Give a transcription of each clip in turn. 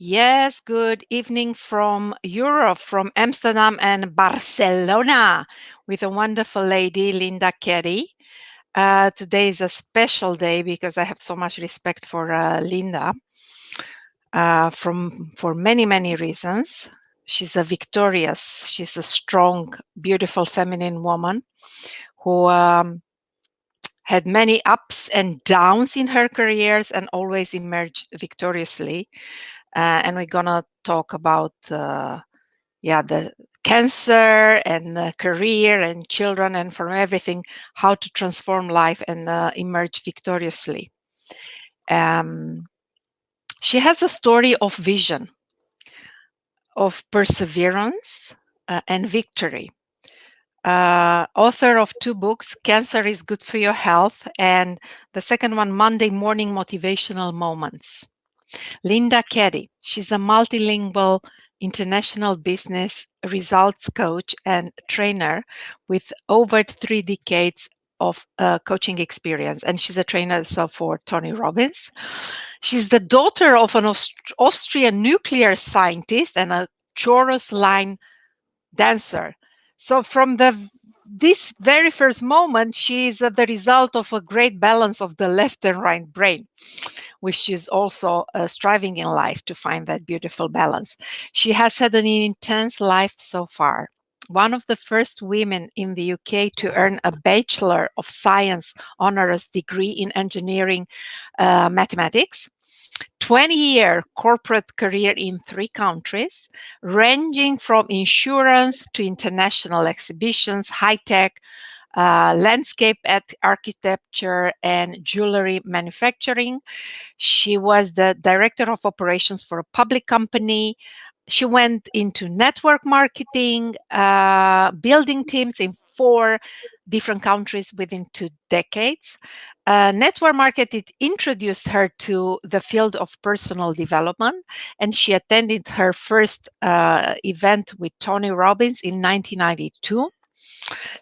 Yes, good evening from Europe, from Amsterdam and Barcelona, with a wonderful lady, Linda Kedy. Today is a special day because I have so much respect for Linda for many reasons. She's she's a strong, beautiful, feminine woman who had many ups and downs in her careers and always emerged victoriously. And we're gonna talk about the cancer and career and children and from everything, how to transform life and emerge victoriously. Um, she has a story of vision, of perseverance and victory. Author of 2 books, Cancer is Good for Your Health, and the second one, Monday Morning Motivational Moments. Linda Kedy, she's a multilingual international business results coach and trainer with over 3 decades of coaching experience. And she's a trainer also for Tony Robbins. She's the daughter of an Austrian nuclear scientist and a chorus line dancer. So from this very first moment, she is the result of a great balance of the left and right brain, which she's also striving in life to find that beautiful balance. She has had an intense life so far. One of the first women in the UK to earn a Bachelor of Science Honours degree in engineering mathematics. 20-year corporate career in 3 countries, ranging from insurance to international exhibitions, high-tech, landscape architecture, and jewelry manufacturing. She was the director of operations for a public company. She went into network marketing, building teams in 4 different countries within 2 decades. Network marketing introduced her to the field of personal development, and she attended her first event with Tony Robbins in 1992.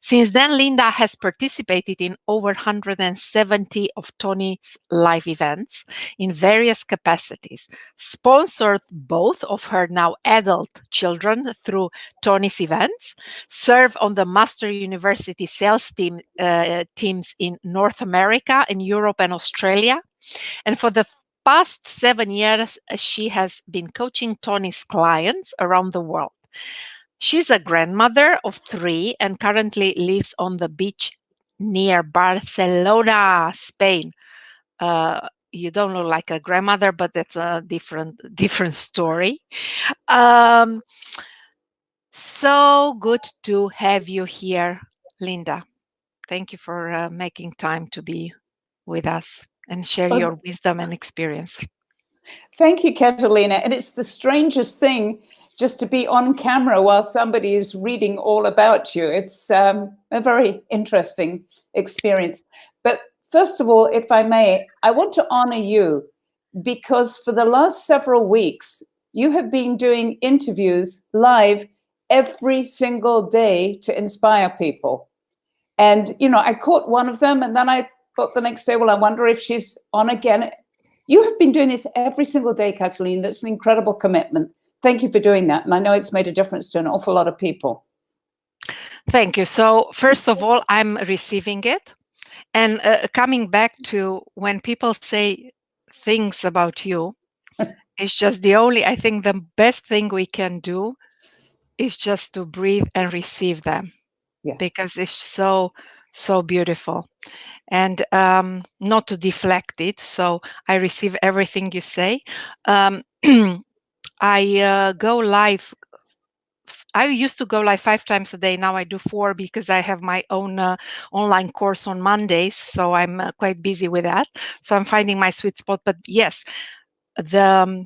Since then, Linda has participated in over 170 of Tony's live events in various capacities, sponsored both of her now adult children through Tony's events, served on the Master University sales teams in North America, in Europe and Australia. And for the past 7 years, she has been coaching Tony's clients around the world. She's a grandmother of 3 and currently lives on the beach near Barcelona, Spain. You don't look like a grandmother, but that's a different story. Um, so good to have you here, Linda. Thank you for making time to be with us and share Well, your wisdom and experience. thank you, Catalina. And it's the strangest thing just to be on camera while somebody is reading all about you. It's a very interesting experience. But first of all, if I may, I want to honor you because for the last several weeks, you have been doing interviews live every single day to inspire people. And, I caught one of them and then I thought the next day, well, I wonder if she's on again. You have been doing this every single day, Catalina. That's an incredible commitment. Thank you for doing that. And I know it's made a difference to an awful lot of people. Thank you. So, first of all, I'm receiving it. And coming back to when people say things about you, it's just I think the best thing we can do is just to breathe and receive them Yeah. because it's so beautiful. And not to deflect it. So I receive everything you say. Um, I go live. I used to go live 5 times a day. Now I do 4 because I have my own online course on Mondays. So I'm quite busy with that. So I'm finding my sweet spot. But yes, the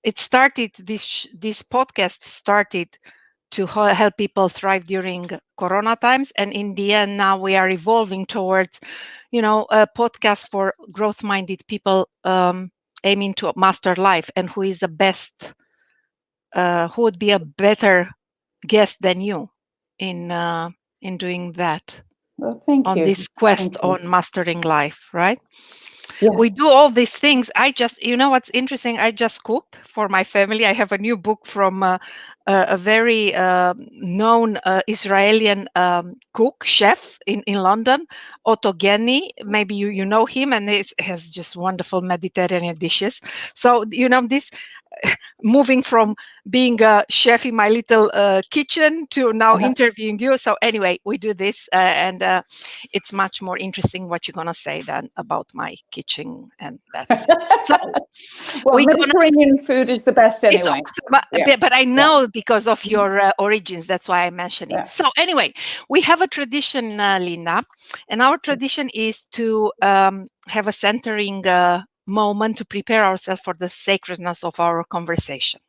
it started this podcast started to help people thrive during Corona times, and in the end, now we are evolving towards, a podcast for growth-minded people aiming to master life, and who is the best, who would be a better guest than you in doing that Well, thank on you. this quest Thank you. on mastering life, right? We Yes. do all these things. You know what's interesting? I just cooked for my family. I have a new book from a very known Israeli cook, chef in London, Otto Geni. Maybe you know him, and he has just wonderful Mediterranean dishes. So, this moving from being a chef in my little kitchen to now Uh-huh. interviewing you. So anyway, we do this, and it's much more interesting what you're gonna say than about my kitchen, and that's it. So Well, we're gonna. Mediterranean food is the best It's anyway. awesome, Yeah, but I yeah, know because of mhm, your origins. That's why I mention it. yeah. So anyway, we have a tradition, Linda, and our tradition is to have a centering moment to prepare ourselves for the sacredness of our conversation.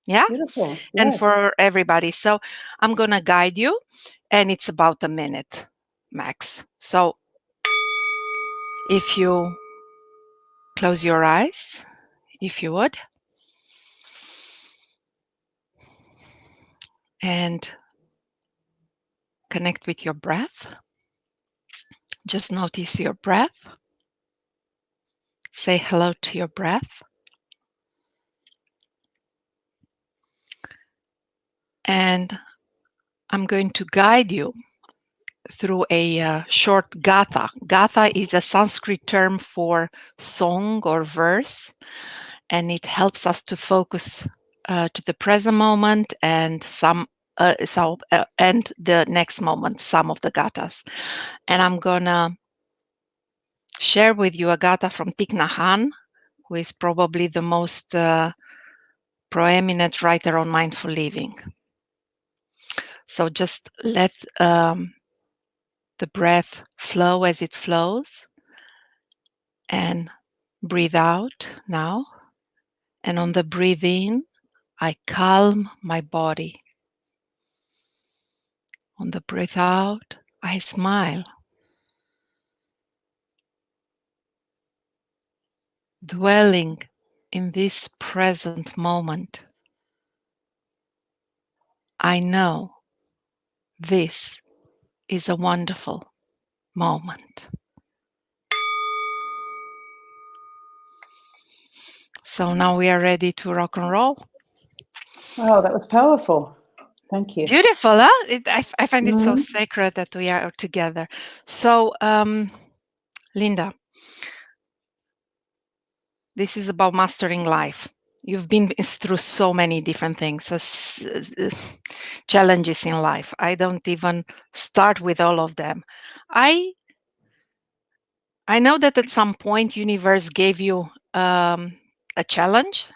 Yeah, Beautiful. and Yes. for everybody. So I'm going to guide you, and it's about a minute max. So if you close your eyes, if you would, and connect with your breath, just notice your breath. Say hello to your breath. And I'm going to guide you through a short Gatha. Gatha is a Sanskrit term for song or verse, and it helps us to focus to the present moment and and the next moment, some of the gathas. And I'm gonna share with you a gatha from Thich Nhat Hanh, who is probably the most proeminent writer on mindful living. So just let the breath flow as it flows, and breathe out now. And on the breathe in, I calm my body. On the breath out, I smile, dwelling in this present moment. I know this is a wonderful moment. So now we are ready to rock and roll. Oh, that was powerful. Thank you. Beautiful, huh? I find it so Mhm. sacred that we are together. So, Linda, this is about mastering life. You've been through so many different things, challenges in life. I don't even start with all of them. I know that at some point, universe gave you a challenge,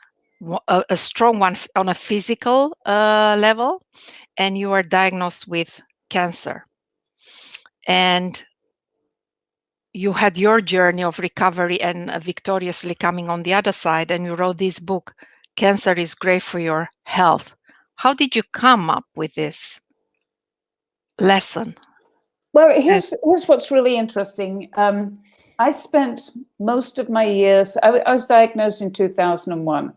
a strong one on a physical level, and you were diagnosed with cancer. And you had your journey of recovery and victoriously coming on the other side, and you wrote this book, Cancer is Great for Your Health. How did you come up with this lesson? Well, here's what's really interesting. I spent most of my years, I was diagnosed in 2001.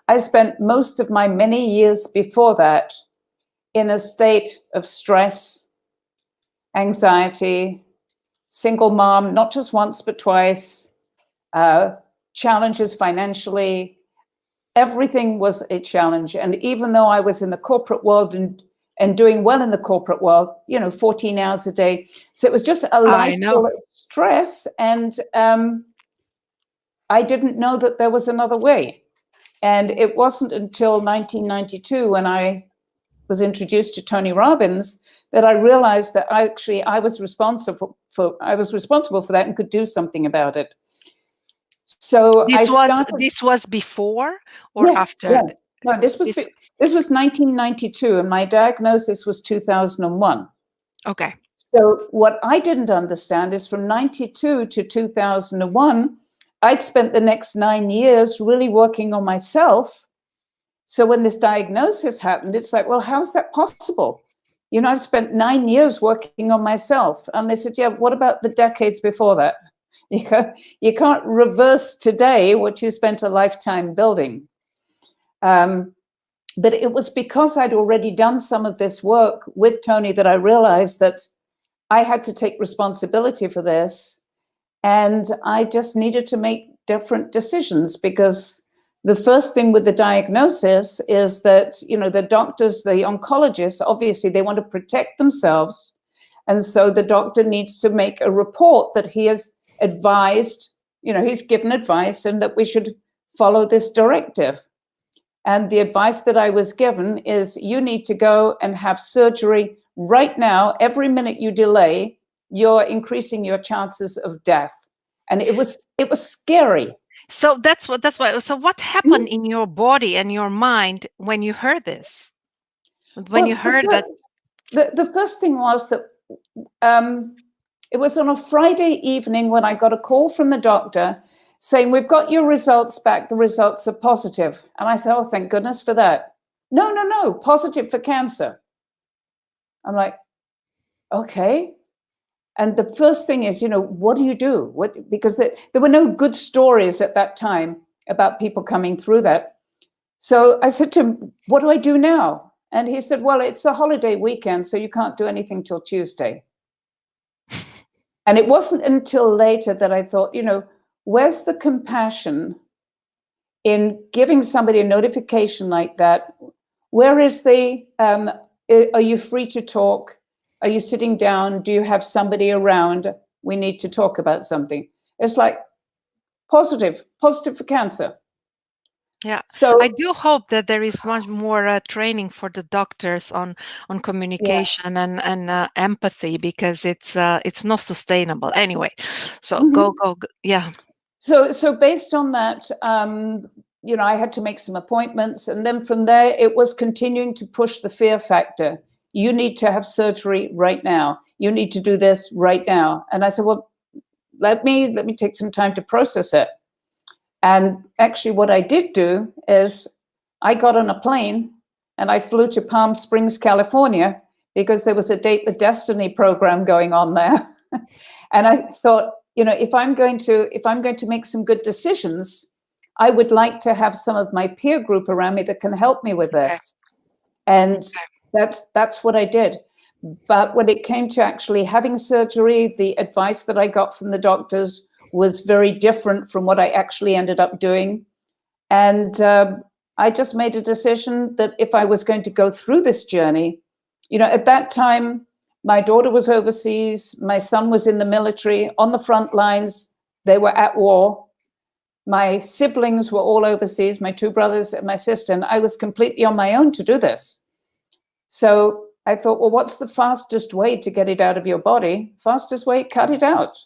I spent most of my many years before that in a state of stress, anxiety, single mom, not just once, but twice, challenges financially. Everything was a challenge. And even though I was in the corporate world and doing well in the corporate world, 14 hours a day. So it was just a I life know. full of stress. And I didn't know that there was another way. And it wasn't until 1992 when I was introduced to Tony Robbins that I realized that I was responsible for that and could do something about it. So I started. This was before or Yes, after yeah. No, this this? was 1992, and my diagnosis was 2001. Okay. So what I didn't understand is from 92 to 2001, I'd spent the next 9 years really working on myself. So when this diagnosis happened, it's like, well, how's that possible? I've spent 9 years working on myself. And they said, yeah, what about the decades before that? You can't reverse today what you spent a lifetime building. But it was because I'd already done some of this work with Tony that I realized that I had to take responsibility for this. And I just needed to make different decisions, because the first thing with the diagnosis is that, the doctors, the oncologists, obviously they want to protect themselves. And so the doctor needs to make a report that he has advised, he's given advice and that we should follow this directive. And the advice that I was given is, you need to go and have surgery right now. Every minute you delay, you're increasing your chances of death. And it was scary. So that's why. So what happened in your body and your mind when you heard this? When you Well, heard that? the first thing was that it was on a Friday evening when I got a call from the doctor saying, we've got your results back. The results are positive. And I said, oh, thank goodness for that. No, positive for cancer. I'm like, okay. And the first thing is, what do you do? Because there were no good stories at that time about people coming through that. So I said to him, what do I do now? And he said, well, it's a holiday weekend, so you can't do anything till Tuesday. And it wasn't until later that I thought, where's the compassion in giving somebody a notification like that? Where is are you free to talk? Are you sitting down? Do you have somebody around? We need to talk about something. It's like positive for cancer. Yeah. So I do hope that there is much more training for the doctors on communication and empathy, because it's not sustainable anyway. So go, yeah. So based on that, I had to make some appointments, and then from there it was continuing to push the fear factor. You need to have surgery right now. You need to do this right now. And I said, well, let me take some time to process it. And actually what I did do is I got on a plane and I flew to Palm Springs, California, because there was a Date with Destiny program going on there. And I thought, if I'm going to make some good decisions, I would like to have some of my peer group around me that can help me with this. And that's what I did. But when it came to actually having surgery, the advice that I got from the doctors was very different from what I actually ended up doing. And I just made a decision that if I was going to go through this journey, at that time, my daughter was overseas, my son was in the military, on the front lines, they were at war. My siblings were all overseas, my two brothers and my sister, and I was completely on my own to do this. So I thought, well, what's the fastest way to get it out of your body? Fastest way, cut it out.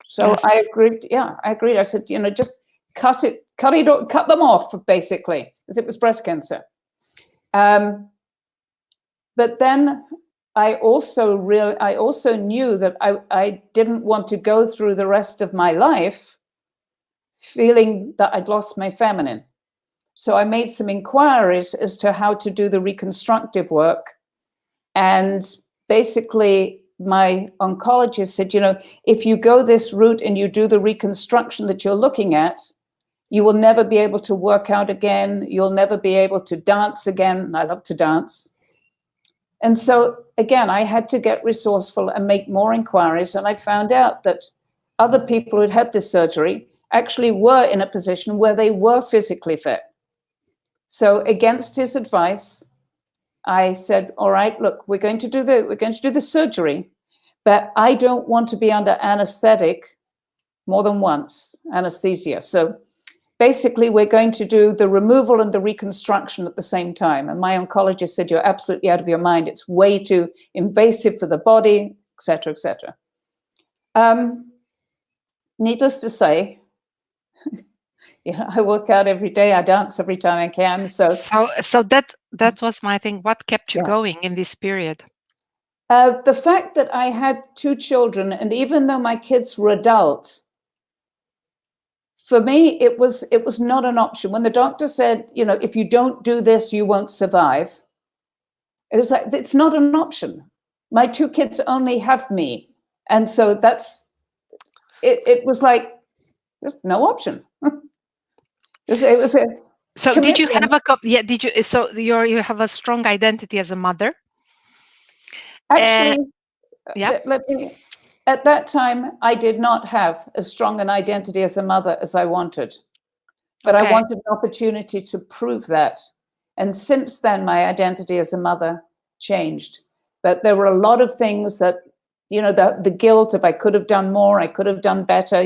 So Yes. I agreed. Yeah, I agreed. I said, just cut them off, basically, because it was breast cancer. But then I also knew that I didn't want to go through the rest of my life feeling that I'd lost my feminine. So I made some inquiries as to how to do the reconstructive work. And basically, my oncologist said, if you go this route and you do the reconstruction that you're looking at, you will never be able to work out again. You'll never be able to dance again. I love to dance. And so, again, I had to get resourceful and make more inquiries. And I found out that other people who'd had this surgery actually were in a position where they were physically fit. So against his advice, I said, all right, look, we're going to do the surgery, but I don't want to be under anesthetic more than once, anesthesia. So basically, we're going to do the removal and the reconstruction at the same time. And my oncologist said, you're absolutely out of your mind. It's way too invasive for the body, et cetera, et cetera. Needless to say, I work out every day. I dance every time I can. So that was my thing. What kept you going in this period? The fact that I had two children, and even though my kids were adults, for me, it was not an option. When the doctor said, if you don't do this, you won't survive, it was like, it's not an option. My two kids only have me. And so it was like, there's no option. It was a So commitment. did you have did you, so you have a strong identity as a mother? Actually, Yeah. let me, At that time, I did not have as strong an identity as a mother as I wanted, but I Okay. wanted an opportunity to prove that. And since then, my identity as a mother changed. But there were a lot of things that, the guilt of I could have done more, I could have done better,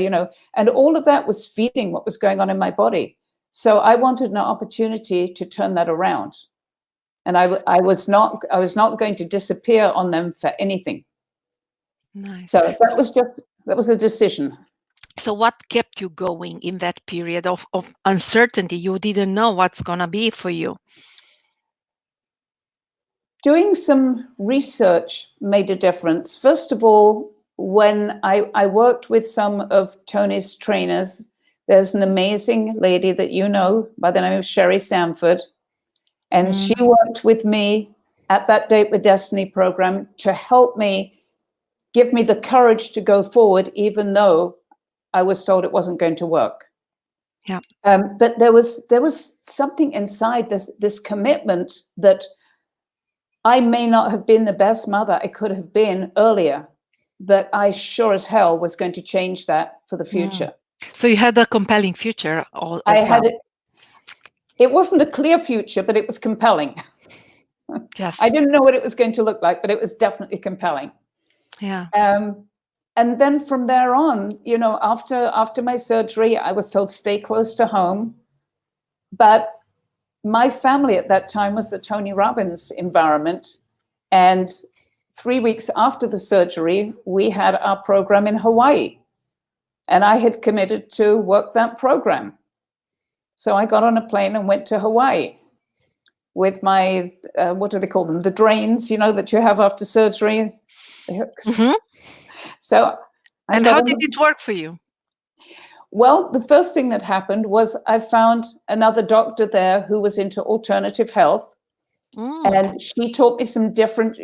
and all of that was feeding what was going on in my body. So I wanted an opportunity to turn that around. And I was not going to disappear on them for anything. Nice. So that was a decision. So what kept you going in that period of uncertainty? You didn't know what's going to be for you. Doing some research made a difference. First of all, when I worked with some of Tony's trainers, there's an amazing lady that you know by the name of Sherry Sanford, and she worked with me at that Date with Destiny program to help me, give me the courage to go forward, even though I was told it wasn't going to work. Yeah. But there was something inside this commitment that I may not have been the best mother I could have been earlier, but I sure as hell was going to change that for the future. So you had a compelling future I as well. had it wasn't a clear future, but it was compelling. Yes. I didn't know what it was going to look like, but it was definitely compelling. Yeah. And then from there on, after my surgery, I was told stay close to home. But my family at that time was the Tony Robbins environment. And 3 weeks after the surgery, we had our program in Hawaii. And I had committed to work that program. So I got on a plane and went to Hawaii with my, what do they call them? The drains, that you have after surgery. Mm-hmm. So and how did it work for you? Well, the first thing that happened was I found another doctor there who was into alternative health. And she taught me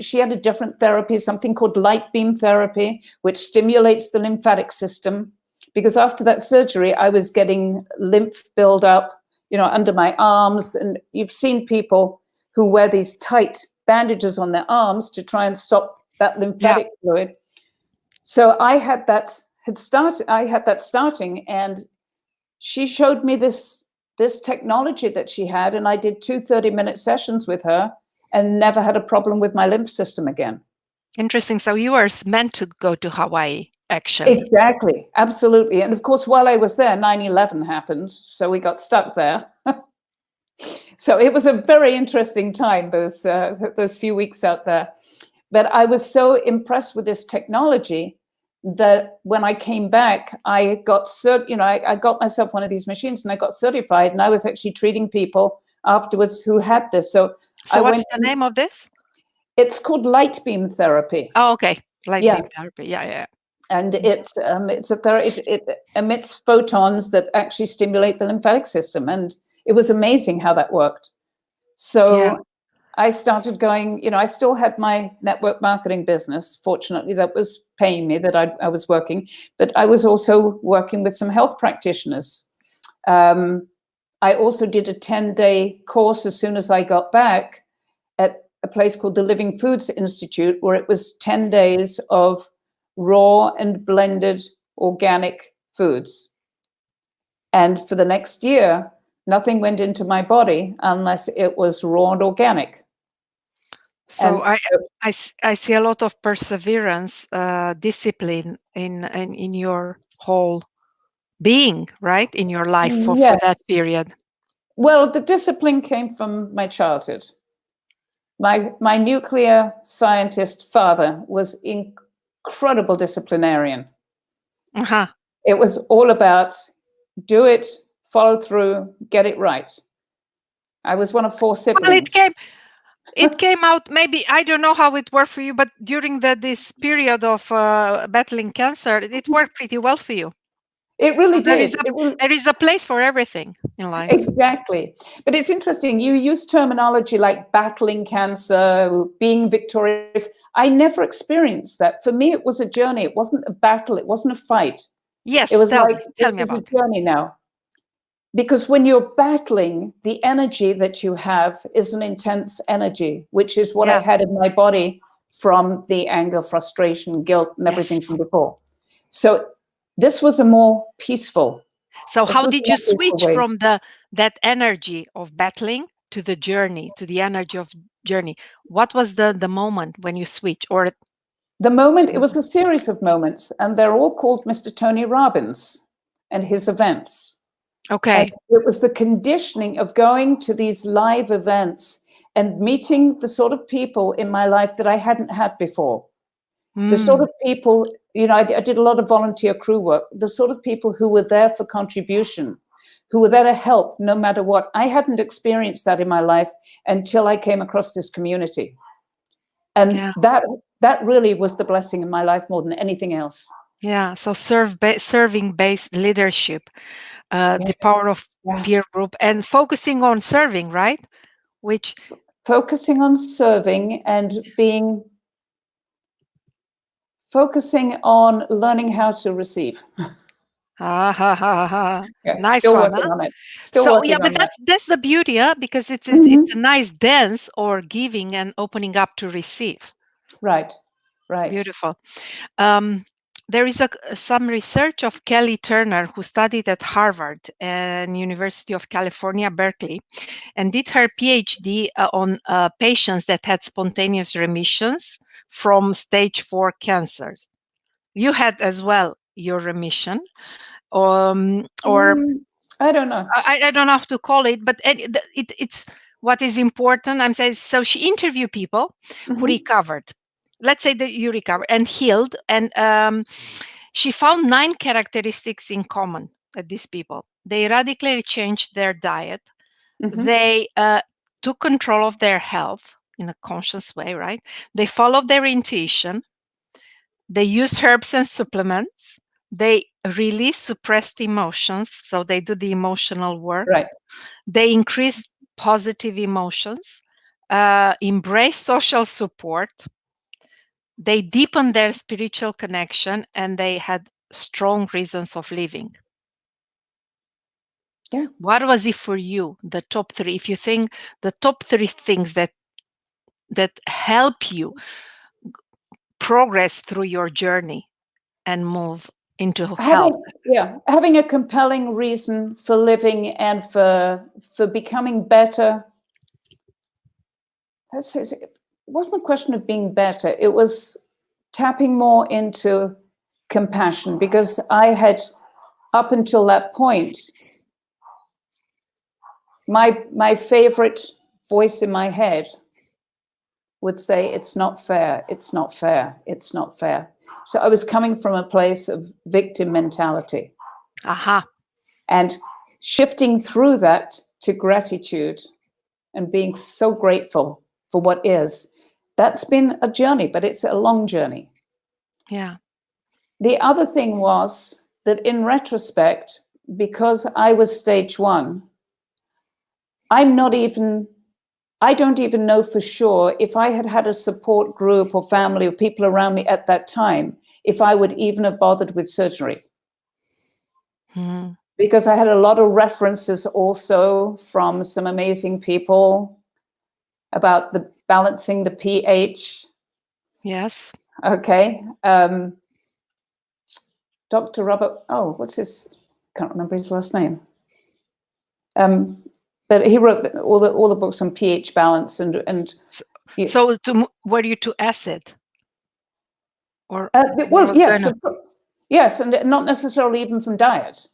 she had a different therapy, something called light beam therapy, which stimulates the lymphatic system. Because after that surgery, I was getting lymph buildup, under my arms. And you've seen people who wear these tight bandages on their arms to try and stop that lymphatic fluid. So I had that starting, and she showed me this technology that she had, and I did 2 30-minute sessions with her and never had a problem with my lymph system again. Interesting. So you were meant to go to Hawaii, actually. Exactly. Absolutely. And of course, while I was there, 9/11 happened. So we got stuck there. So it was a very interesting time, those few weeks out there. But I was so impressed with this technology that when I came back, I got I got myself one of these machines and I got certified, and I was actually treating people afterwards who had this. So what's the name of this? It's called light beam therapy. Oh, okay. Light beam therapy. Yeah. And it emits photons that actually stimulate the lymphatic system, and it was amazing how that worked. So I started going, I still had my network marketing business. Fortunately, that was paying me, that I was working, but I was also working with some health practitioners. I also did a 10-day course as soon as I got back at a place called the Living Foods Institute, where it was 10 days of raw and blended organic foods. And for the next year, nothing went into my body unless it was raw and organic. So I see a lot of perseverance, discipline in your whole being, right? In your life for that period. Well, the discipline came from my childhood. My nuclear scientist father was incredible disciplinarian. Uh-huh. It was all about do it, follow through, get it right. I was one of 4 siblings. Well, it came out, maybe, I don't know how it worked for you, but during this period of battling cancer, it worked pretty well for you. It really did. There is a place for everything in life. Exactly. But it's interesting. You use terminology like battling cancer, being victorious. I never experienced that. For me, it was a journey. It wasn't a battle. It wasn't a fight. Yes, it was tell like, me this is about a journey now. Because when you're battling, the energy that you have is an intense energy, which is what I had in my body from the anger, frustration, guilt, and everything Yes. from before. So this was a more peaceful. So It how was a did you more peaceful switch way. from that energy of battling to the journey, to the energy of journey? What was the moment when you switch? Or The moment, it was a series of moments, and they're all called Mr. Tony Robbins and his events. And okay. it was the conditioning of going to these live events and meeting the sort of people in my life that I hadn't had before. The sort Mm, of people, I did a lot of volunteer crew work, the sort of people who were there for contribution, who were there to help no matter what. I hadn't experienced that in my life until I came across this community. And yeah. that really was the blessing in my life more than anything else. Yeah. So serving based leadership, the Yes. power of Yeah. peer group and focusing on serving, right? Which Focusing on serving and focusing on learning how to receive. ha ha ha ha. Yeah, Nice still one, working huh? on it. Still So yeah, working but on that. that's the beauty, huh? Because it's a Mhm. nice dance or giving and opening up to receive. Right, right. Beautiful. Um, there is some research of Kelly Turner, who studied at Harvard and University of California, Berkeley, and did her PhD on patients that had spontaneous remissions from stage 4 cancers. You had as well your remission, or I don't know. I don't know how to call it, but it's what is important. I'm saying, so she interviewed people who Mhm. recovered. Let's say that you recover and healed, and she found 9 characteristics in common at these people. They radically changed their diet. Mhm. They took control of their health in a conscious way, right? They followed their intuition. They use herbs and supplements. They release suppressed emotions, so they do the emotional work. Right. They increase positive emotions, embrace social support. They deepen their spiritual connection, and they had strong reasons of living. Yeah. What was it for you? The top 3, if you think the top 3 things that help you progress through your journey and move into health. Having a compelling reason for living and for becoming better. It wasn't a question of being better. It was tapping more into compassion, because I had, up until that point, my favorite voice in my head would say, it's not fair, it's not fair, it's not fair. So I was coming from a place of victim mentality. Aha. And shifting through that to gratitude and being so grateful for what is, that's been a journey, but it's a long journey. Yeah. The other thing was that in retrospect, because I was stage 1, I don't even know for sure if I had had a support group or family or people around me at that time, if I would even have bothered with surgery. Mhm. Because I had a lot of references also from some amazing people about the balancing the pH. Yes. Okay. Dr. Robert, what's his, can't remember his last name. But he wrote all the books on pH balance and So were you to acid? Or what well, was going on? yes, and not necessarily even from diet.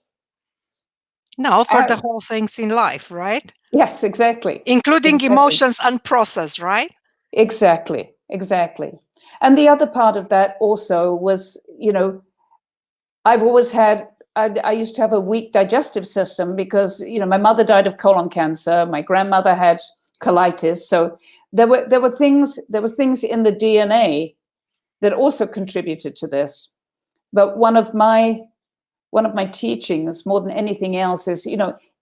No, for Uh, the whole things in life, right? yes, exactly. Including Exactly. emotions unprocessed, right? Exactly. Exactly. And the other part of that also was, I've always had, I used to have a weak digestive system because, my mother died of colon cancer. My grandmother had colitis. So there was things in the DNA that also contributed to this. But one of my teachings, more than anything else, is,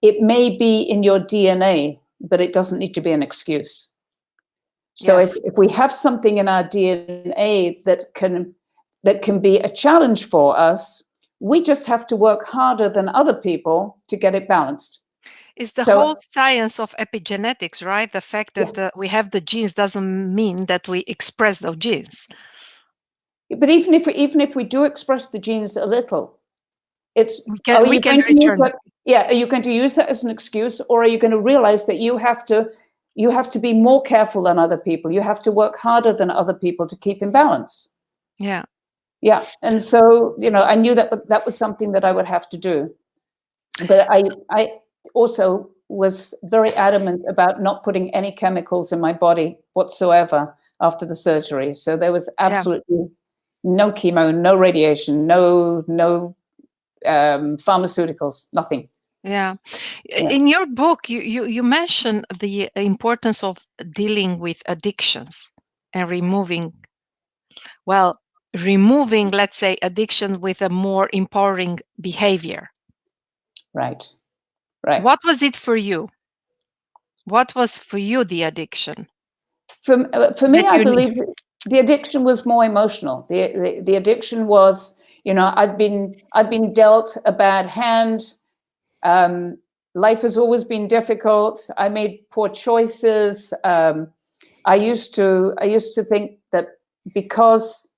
it may be in your DNA, but it doesn't need to be an excuse. So Yes. if we have something in our DNA that can be a challenge for us, we just have to work harder than other people to get it balanced. It's the whole So science of epigenetics, right? The fact yes, that we have the genes doesn't mean that we express those genes. but even if we do express the genes a little, it's are We you can going to use return. that? Yeah, are you going to use that as an excuse, or are you going to realize that you have to be more careful than other people? You have to work harder than other people to keep in balance. Yeah. Yeah, and so I knew that that was something that I would have to do. But I So, I also was very adamant about not putting any chemicals in my body whatsoever after the surgery. So there was yeah. absolutely no chemo, no radiation, no pharmaceuticals, nothing. Yeah. Yeah, In your book, you mention the importance of dealing with addictions and well, removing, let's say, addiction with a more empowering behavior. right, right. What was it for you? What was for you the addiction For me, that I you need? believe the addiction was more emotional. The addiction was, I've been dealt a bad hand. Um, Life has always been difficult. I made poor choices. I used to think that because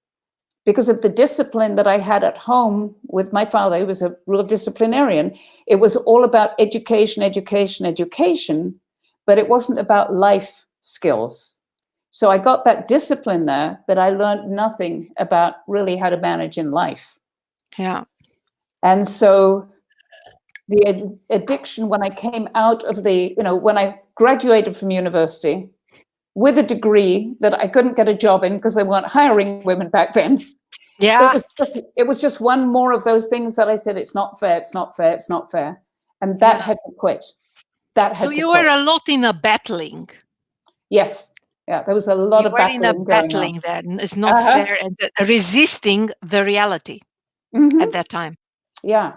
because of the discipline that I had at home with my father, who was a real disciplinarian, it was all about education, education, education, but it wasn't about life skills. So I got that discipline there, but I learned nothing about really how to manage in life. Yeah. And so the addiction, when I came out of when I graduated from university with a degree that I couldn't get a job in because they weren't hiring women back then, it Yeah. was it was just one more of those things that I said, it's not fair, it's not fair, it's not fair. And that Yeah. had to quit. That So had to you were quit. a lot in a battling. Yes. Yeah, there was a lot You of were in a battling going on. battling there. It's not Uh-huh. fair and resisting the reality at Hmm. that time. Yeah.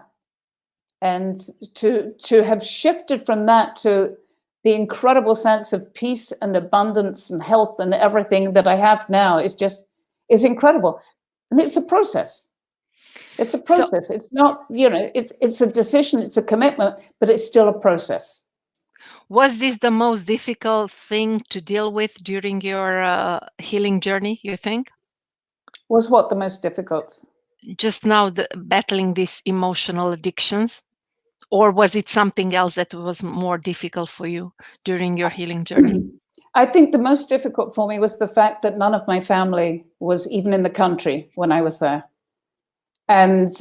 And to have shifted from that to the incredible sense of peace and abundance and health and everything that I have now is incredible. And it's a process. It's a So process. It's not, it's a decision, it's a commitment, but it's still a process. was this the most difficult thing to deal with during your healing journey, you think? Was what the most difficult? Just now, battling these emotional addictions? Or was it something else that was more difficult for you during your healing journey? I think the most difficult for me was the fact that none of my family was even in the country when I was there. And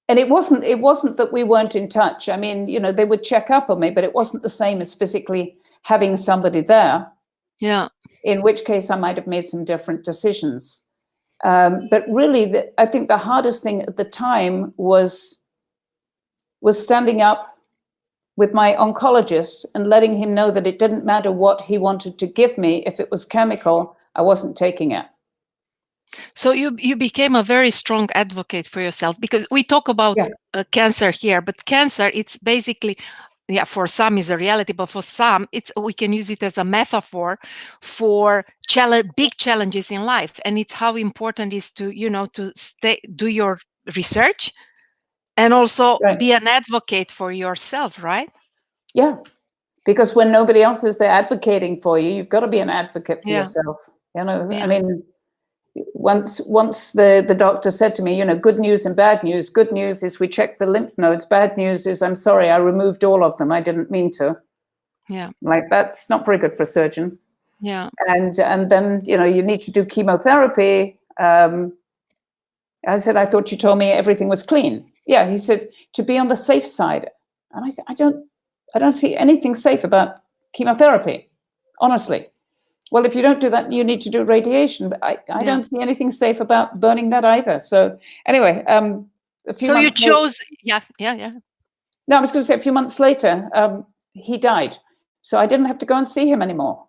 it wasn't that we weren't in touch. I mean, they would check up on me, but it wasn't the same as physically having somebody there, Yeah. in which case I might have made some different decisions. But really, I think the hardest thing at the time was standing up with my oncologist and letting him know that it didn't matter what he wanted to give me. If it was chemical, I wasn't taking it. So you became a very strong advocate for yourself, because we talk about Yeah, cancer here, but cancer, it's basically, yeah, for some is a reality, but for some it's, we can use it as a metaphor for big challenges in life, and it's how important it is to to do your research and also right. be an advocate for yourself, right? Yeah, because when nobody else is there advocating for you, you've got to be an advocate for Yeah. yourself. I Yeah. mean, once the doctor said to me, good news and bad news. Good news is we checked the lymph nodes. Bad news is, I'm sorry, I removed all of them. I didn't mean to. Yeah. Like, that's not very good for a surgeon. Yeah. And then you need to do chemotherapy. I said, I thought you told me everything was clean. Yeah, he said, to be on the safe side. And I said, I don't see anything safe about chemotherapy, honestly. Well, if you don't do that, you need to do radiation. But I Yeah. don't see anything safe about burning that either. So anyway, a few So you months later, chose, yeah, yeah, yeah. no, I was going to say a few months later, he died. So I didn't have to go and see him anymore.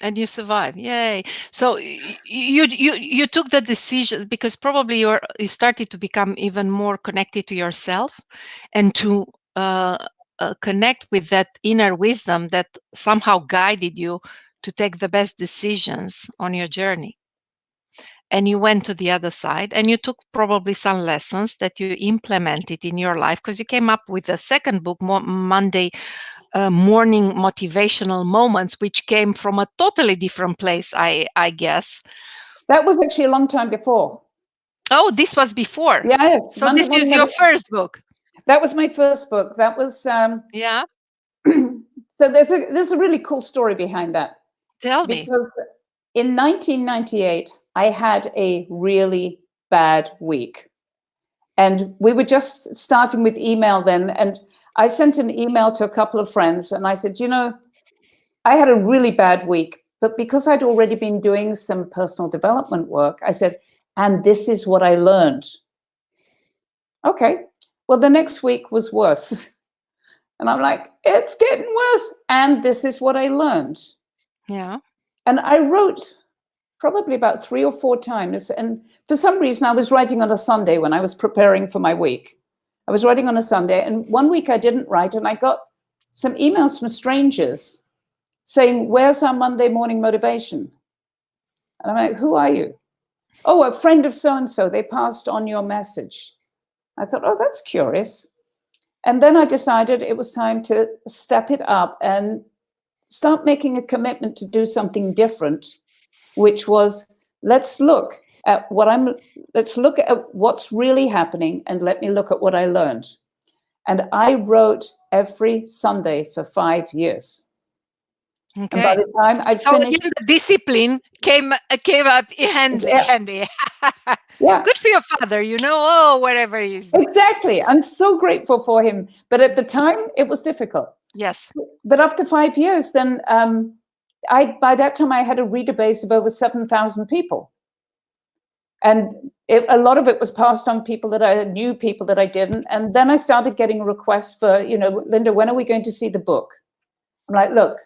And you survive, yay. So you took the decisions because probably you started to become even more connected to yourself, and to uh, connect with that inner wisdom that somehow guided you to take the best decisions on your journey. and you went to the other side and you took probably some lessons that you implemented in your life, because you came up with a second book, Monday morning motivational moments, which came from a totally different place, I guess. That was actually a long time before. Oh, this was before. Yes, So Monday this is morning. your first book. That was my first book. That was Yeah. so there's a really cool story behind that. Tell me. Because in 1998, I had a really bad week. And we were just starting with email then. And I sent an email to a couple of friends and I said, I had a really bad week. But because I'd already been doing some personal development work, I said, and this is what I learned. Okay. Well, the next week was worse. And I'm like, it's getting worse. And this is what I learned. Yeah. And I wrote probably about 3 or 4 times. And for some reason, I was writing on a Sunday when I was preparing for my week. I was writing on a Sunday. And one week I didn't write. And I got some emails from strangers saying, where's our Monday morning motivation? And I'm like, who are you? Oh, a friend of so-and-so. They passed on your message. I thought, oh, that's curious. And then I decided it was time to step it up and start making a commitment to do something different, which was, let's look at what's really happening and let me look at what I learned. And I wrote every Sunday for 5 years. Okay. And by the time I'd finished, again, the discipline came up handy. Yeah. Good for your father, wherever he is. Exactly. I'm so grateful for him. But at the time, it was difficult. Yes. But after 5 years, then by that time, I had a reader base of over 7,000 people. And a lot of it was passed on people that I knew, people that I didn't. And then I started getting requests for, Linda, when are we going to see the book? I'm like, look,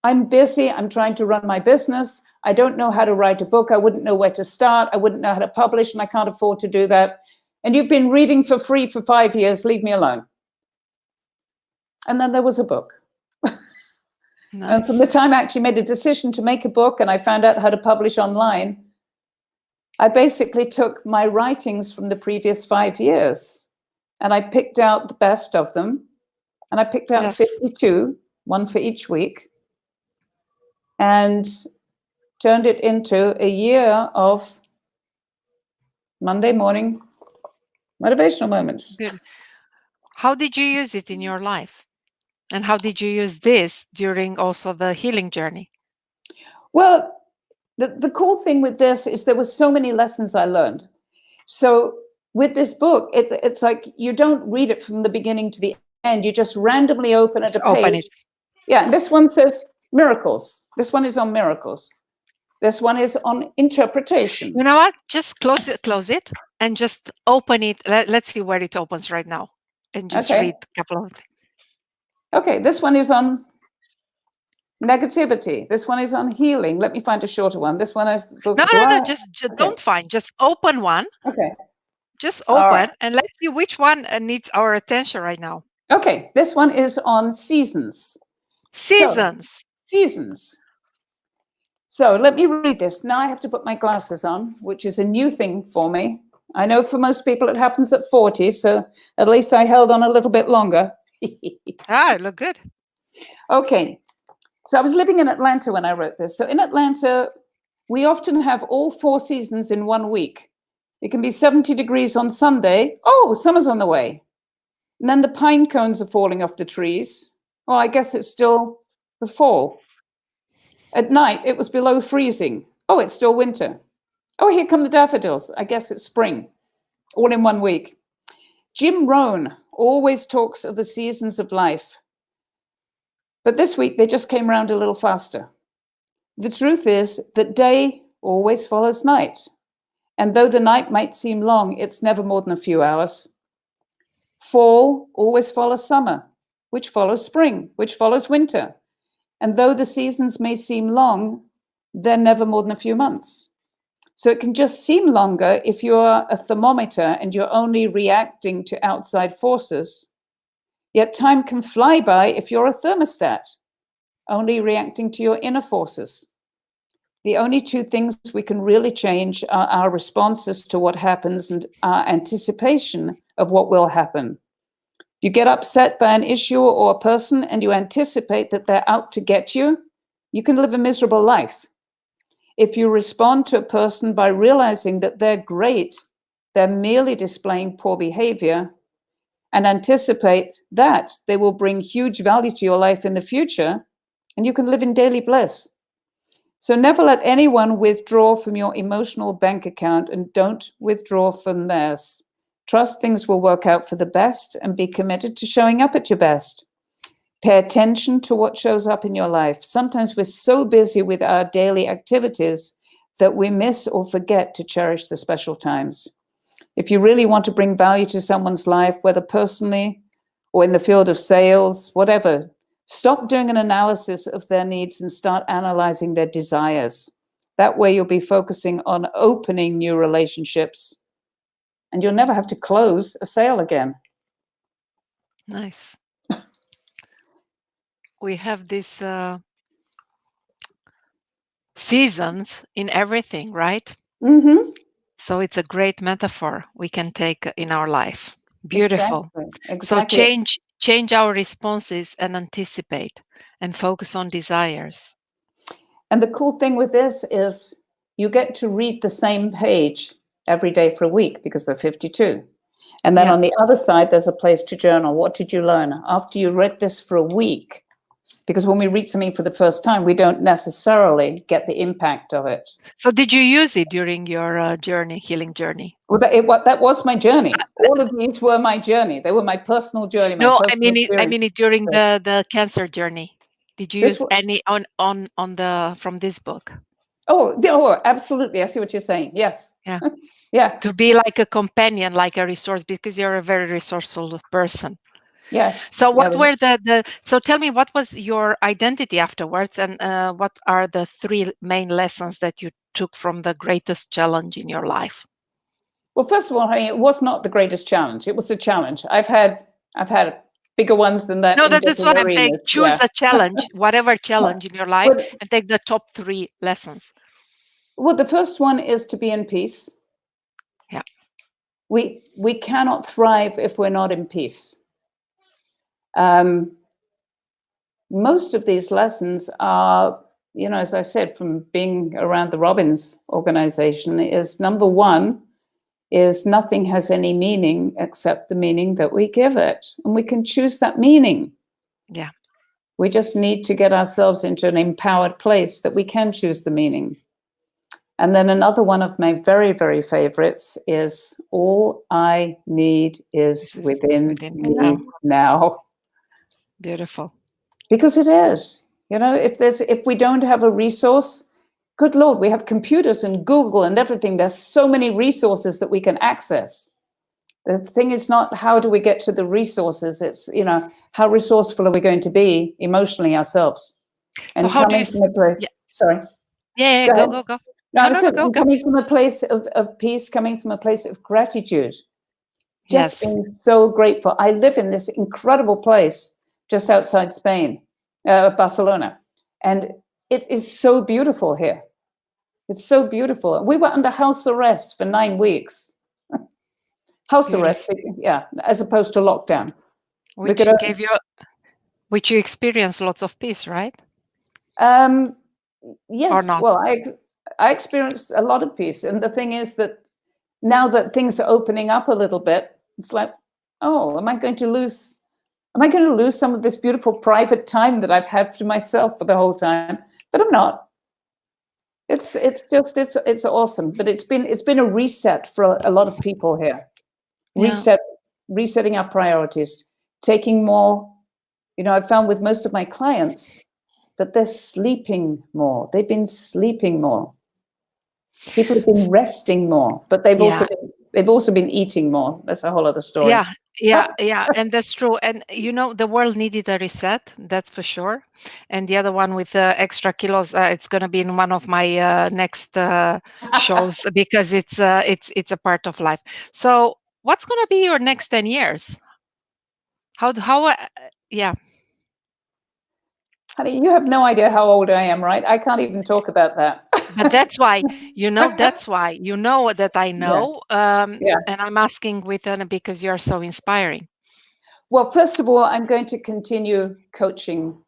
I'm busy. I'm trying to run my business. I don't know how to write a book. I wouldn't know where to start. I wouldn't know how to publish, and I can't afford to do that. And you've been reading for free for 5 years. Leave me alone. And then there was a book. Nice. And from the time I actually made a decision to make a book and I found out how to publish online, I basically took my writings from the previous 5 years and I picked out the best of them. And I picked out 52, one for each week, and turned it into a year of Monday morning motivational moments. Good. How did you use it in your life? And how did you use this during also the healing journey? Well, the cool thing with this is there were so many lessons I learned. So with this book, it's like you don't read it from the beginning to the end. You just randomly open at a page. Open it. Yeah, and this one says miracles. This one is on miracles. This one is on interpretation. You know what? Just close it, and just open it. Let's see where it opens right now, and just read a couple of things. Okay, this one is on negativity. This one is on healing. Let me find a shorter one. This one is no. Just don't find. Just open one. Okay. Just open and let's see which one needs our attention right now. Okay, this one is on seasons. Seasons. So let me read this. Now I have to put my glasses on, which is a new thing for me. I know for most people it happens at 40, so at least I held on a little bit longer. Look good. Okay, so I was living in Atlanta when I wrote this. So in Atlanta, we often have all 4 seasons in 1 week. It can be 70 degrees on Sunday. Oh, summer's on the way. And then the pine cones are falling off the trees. Well, I guess it's still the fall. At night, it was below freezing. Oh, it's still winter. Oh, here come the daffodils. I guess it's spring. All in 1 week. Jim Rohn always talks of the seasons of life. But this week, they just came around a little faster. The truth is that day always follows night. And though the night might seem long, it's never more than a few hours. Fall always follows summer, which follows spring, which follows winter. And though the seasons may seem long, they're never more than a few months. So it can just seem longer if you're a thermometer and you're only reacting to outside forces. Yet time can fly by if you're a thermostat, only reacting to your inner forces. The only two things we can really change are our responses to what happens and our anticipation of what will happen. You get upset by an issue or a person and you anticipate that they're out to get you can live a miserable life. If you respond to a person by realizing that they're great, they're merely displaying poor behavior, and anticipate that they will bring huge value to your life in the future, and you can live in daily bliss. So never let anyone withdraw from your emotional bank account, and don't withdraw from theirs. Trust things will work out for the best and be committed to showing up at your best. Pay attention to what shows up in your life. Sometimes we're so busy with our daily activities that we miss or forget to cherish the special times. If you really want to bring value to someone's life, whether personally or in the field of sales, whatever, stop doing an analysis of their needs and start analyzing their desires. That way you'll be focusing on opening new relationships, and you'll never have to close a sale again. Nice. We have these seasons in everything, right? Mm-hmm. So it's a great metaphor we can take in our life. Beautiful. Exactly. So Exactly. change our responses and anticipate and focus on desires. And the cool thing with this is you get to read the same page every day for a week because they're 52. And then Yeah. on the other side, there's a place to journal. What did you learn after you read this for a week? Because when we read something for the first time, we don't necessarily get the impact of it. So did you use it during your journey, healing journey? Well, that was my journey. All of these were my journey. They were my personal journey, my No, personal I experience. mean it during the cancer journey. Did you This use any on the from this book? oh, absolutely. I see what you're saying. Yes. Yeah. Yeah. To be like a companion, like a resource, because you're a very resourceful person. Yes. So Yeah. what were the so tell me, what was your identity afterwards, and what are the three main lessons that you took from the greatest challenge in your life? Well, first of all, honey, it was not the greatest challenge. It was a challenge. I've had bigger ones than that No, in that is different what I'm saying. arenas. Choose Yeah. a challenge, whatever challenge in your life, Well, and take the top three lessons. well, the first one is to be in peace. Yeah. We cannot thrive if we're not in peace. Um, most of these lessons are, as I said, from being around the Robbins organization, is number one is nothing has any meaning except the meaning that we give it. And we can choose that meaning. Yeah. We just need to get ourselves into an empowered place that we can choose the meaning. And then another one of my very, very favorites is all I need is This is within within me me now. now. Beautiful. Because it is. If we don't have a resource, good Lord, we have computers and Google and everything. There's so many resources that we can access. The thing is not how do we get to the resources, it's, how resourceful are we going to be emotionally ourselves? So And how do you coming from a place, yeah, sorry, yeah, yeah, go go, ahead. go, go. No, I No, was no, no, saying, go, and go. coming from a place of peace, coming from a place of gratitude, just Yes. being so grateful. I live in this incredible place just outside Spain, Barcelona, and it is so beautiful here. It's so beautiful. We were under house arrest for 9 weeks. House arrest, Beautiful. yeah, as opposed to lockdown. We Which could gave you which you experience lots of peace, right? Um, Or yes, not? well, I experienced a lot of peace, and the thing is that now that things are opening up a little bit, it's like, oh, Am I going to lose some of this beautiful private time that I've had for myself for the whole time? But I'm not. It's awesome. But it's been a reset for a lot of people here. Yeah. Reset, resetting our priorities, taking more. I've found with most of my clients that they're sleeping more. They've been sleeping more. People have been resting more, but Yeah. they've also been eating more. That's a whole other story. Yeah, yeah, and that's true. And the world needed a reset, that's for sure. And the other one with extra kilos, it's going to be in one of my next shows, because it's a part of life. So, what's going to be your next 10 years? How yeah, Honey, you have no idea how old I am, right? I can't even talk about that. But that's why, that's why, that I Yeah, know. yeah. And I'm asking with because you're so inspiring. Well, first of all, I'm going to continue coaching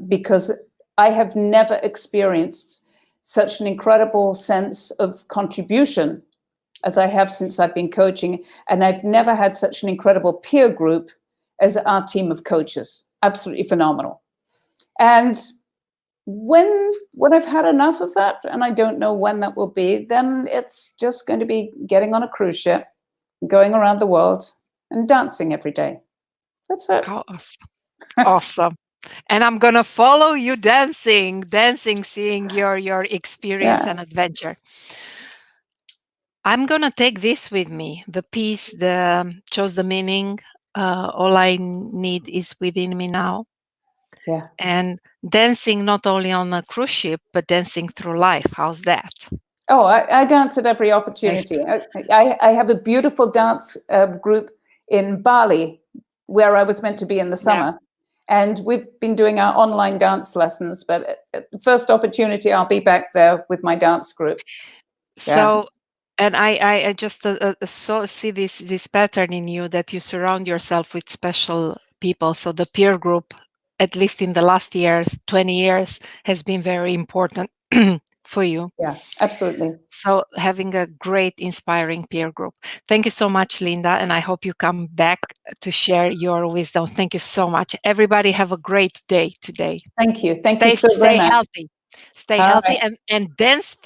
because I have never experienced such an incredible sense of contribution as I have since I've been coaching. And I've never had such an incredible peer group as our team of coaches. Absolutely phenomenal. And when I've had enough of that, and I don't know when that will be, then it's just going to be getting on a cruise ship, going around the world and dancing every day. That's it. How awesome. Awesome. And I'm gonna follow you dancing, seeing your experience Yeah. and adventure. I'm gonna take this with me. The piece, the chose the meaning. All I need is within me now. Yeah. And dancing not only on a cruise ship, but dancing through life. How's that? Oh, I dance at every Nice. opportunity. I have a beautiful dance group in Bali where I was meant to be in the Yeah. summer. And we've been doing our online dance lessons, but at the first opportunity, I'll be back there with my dance group. Yeah, So, and I just see this pattern in you, that you surround yourself with special people. So the peer group, at least in the last years, 20 years, has been very important for you. yeah, absolutely. So having a great, inspiring peer group. Thank you so much, Linda, and I hope you come back to share your wisdom. Thank you so much. Everybody have a great day today. Thank you. Thank you Stay so very stay much. healthy. Stay All healthy right. and dance through